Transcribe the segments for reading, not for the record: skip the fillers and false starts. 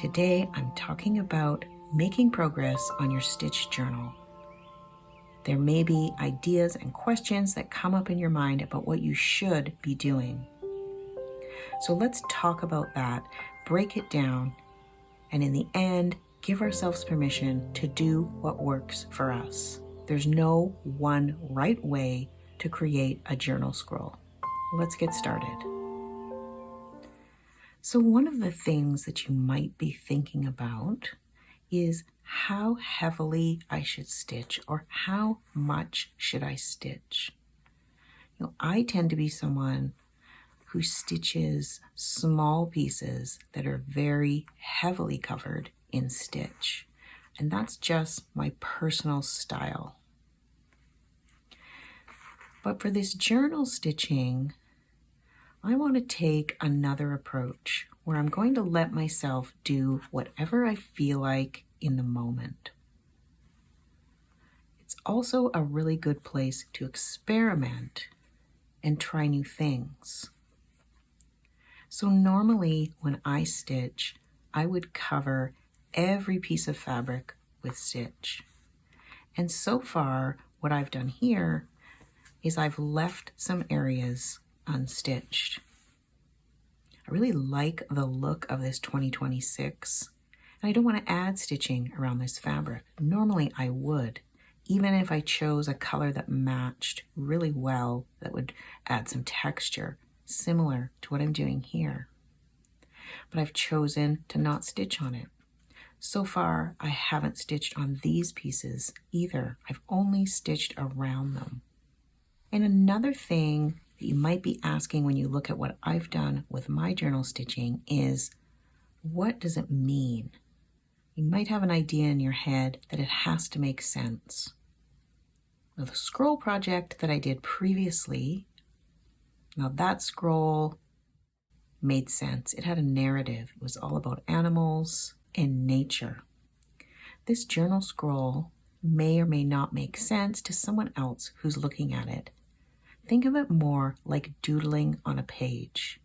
Today, I'm talking about making progress on your stitch journal. There may be ideas and questions that come up in your mind about what you should be doing. So let's talk about that, break it down, and in the end, give ourselves permission to do what works for us. There's no one right way to create a journal scroll. Let's get started. So one of the things that you might be thinking about is how heavily I should stitch, or how much should I stitch. I tend to be someone who stitches small pieces that are very heavily covered in stitch, and that's just my personal style. But for this journal stitching, I want to take another approach where I'm going to let myself do whatever I feel like in the moment. It's also a really good place to experiment and try new things. So normally when I stitch, I would cover every piece of fabric with stitch. And so far, what I've done here is I've left some areas unstitched. I really like the look of this 2026, and I don't want to add stitching around this fabric. Normally I would, even if I chose a color that matched really well, that would add some texture, similar to what I'm doing here. But I've chosen to not stitch on it. So far, I haven't stitched on these pieces either. I've only stitched around them. And another thing that you might be asking when you look at what I've done with my journal stitching is, what does it mean? You might have an idea in your head that it has to make sense. Now, the scroll project that I did previously, now that scroll made sense. It had a narrative. It was all about animals and nature. This journal scroll may or may not make sense to someone else who's looking at it. Think of it more like doodling on a page.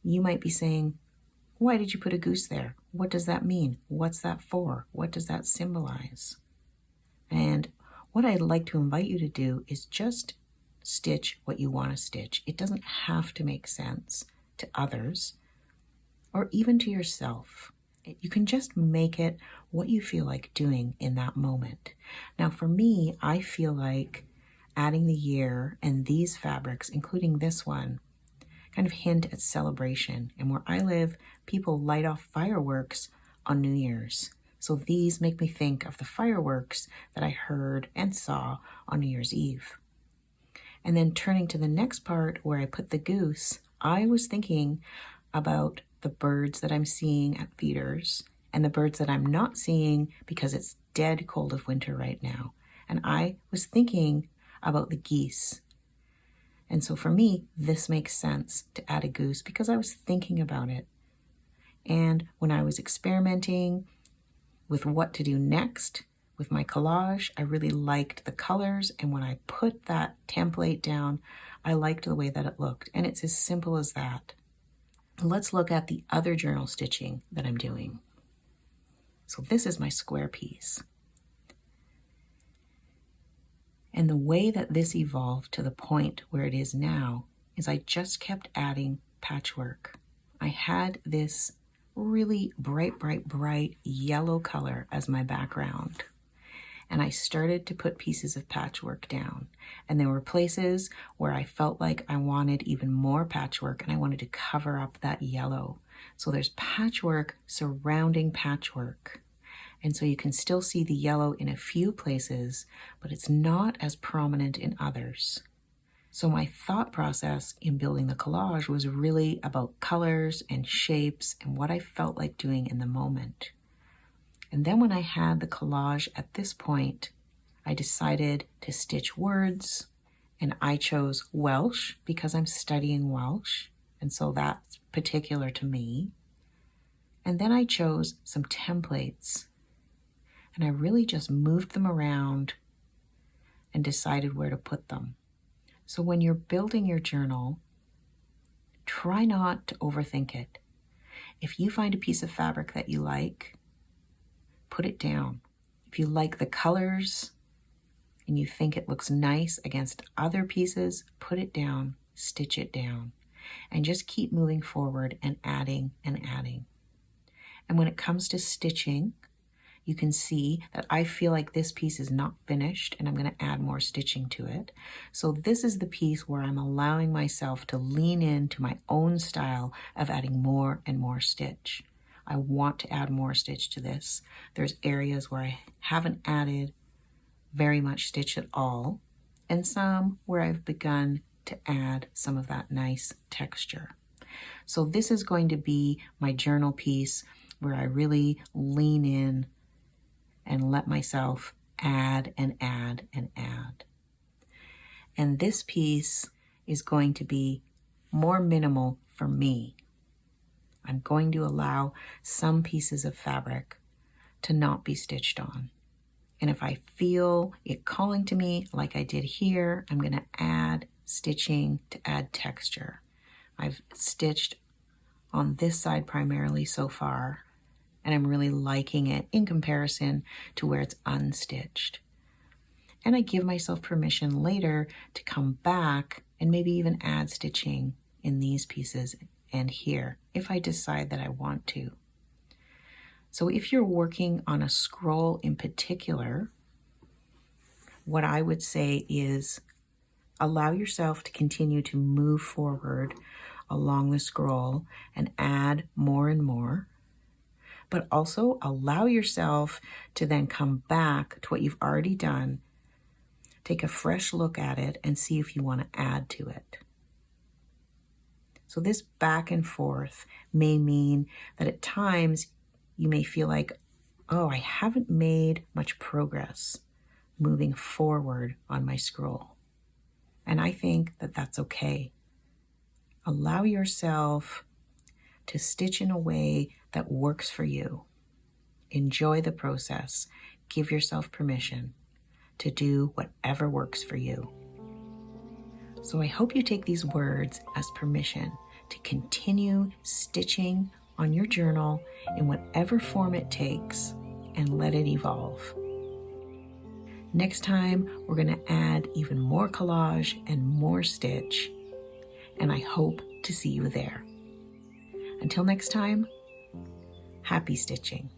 You might be saying, why did you put a goose there? What does that mean? What's that for? What does that symbolize? And what I'd like to invite you to do is just stitch what you want to stitch. It doesn't have to make sense to others or even to yourself. You can just make it what you feel like doing in that moment. Now for me, I feel like adding the year and these fabrics, including this one, kind of hint at celebration. And where I live, people light off fireworks on New Year's. So these make me think of the fireworks that I heard and saw on New Year's Eve. And then turning to the next part where I put the goose, I was thinking about the birds that I'm seeing at feeders and the birds that I'm not seeing because it's dead cold of winter right now. And I was thinking about the geese. And so for me, this makes sense to add a goose because I was thinking about it. And when I was experimenting with what to do next with my collage, I really liked the colors. And when I put that template down, I liked the way that it looked. And it's as simple as that. Let's look at the other journal stitching that I'm doing. So this is my square piece. And the way that this evolved to the point where it is now is I just kept adding patchwork. I had this really bright yellow color as my background. And I started to put pieces of patchwork down. And there were places where I felt like I wanted even more patchwork and I wanted to cover up that yellow. So there's patchwork surrounding patchwork. And so you can still see the yellow in a few places, but it's not as prominent in others. So my thought process in building the collage was really about colors and shapes and what I felt like doing in the moment. And then when I had the collage at this point, I decided to stitch words, and I chose Welsh because I'm studying Welsh, and so that's particular to me. And then I chose some templates. And I really just moved them around and decided where to put them. So when you're building your journal, try not to overthink it. If you find a piece of fabric that you like, put it down. If you like the colors and you think it looks nice against other pieces, put it down, stitch it down, and just keep moving forward and adding and adding. And when it comes to stitching, you can see that I feel like this piece is not finished and I'm going to add more stitching to it. So this is the piece where I'm allowing myself to lean into my own style of adding more and more stitch. I want to add more stitch to this. There's areas where I haven't added very much stitch at all, and some where I've begun to add some of that nice texture. So this is going to be my journal piece where I really lean in and let myself add and add and add. And this piece is going to be more minimal for me. I'm going to allow some pieces of fabric to not be stitched on. And if I feel it calling to me, like I did here, I'm going to add stitching to add texture. I've stitched on this side primarily so far, and I'm really liking it in comparison to where it's unstitched. And I give myself permission later to come back and maybe even add stitching in these pieces and here, if I decide that I want to. So if you're working on a scroll in particular, what I would say is allow yourself to continue to move forward along the scroll and add more and more, but also allow yourself to then come back to what you've already done, take a fresh look at it, and see if you want to add to it. So this back and forth may mean that at times you may feel like, oh, I haven't made much progress moving forward on my scroll. And I think that that's okay. Allow yourself to stitch in a way that works for you. Enjoy the process. Give yourself permission to do whatever works for you. So I hope you take these words as permission to continue stitching on your journal in whatever form it takes and let it evolve. Next time, we're going to add even more collage and more stitch, and I hope to see you there. Until next time, happy stitching.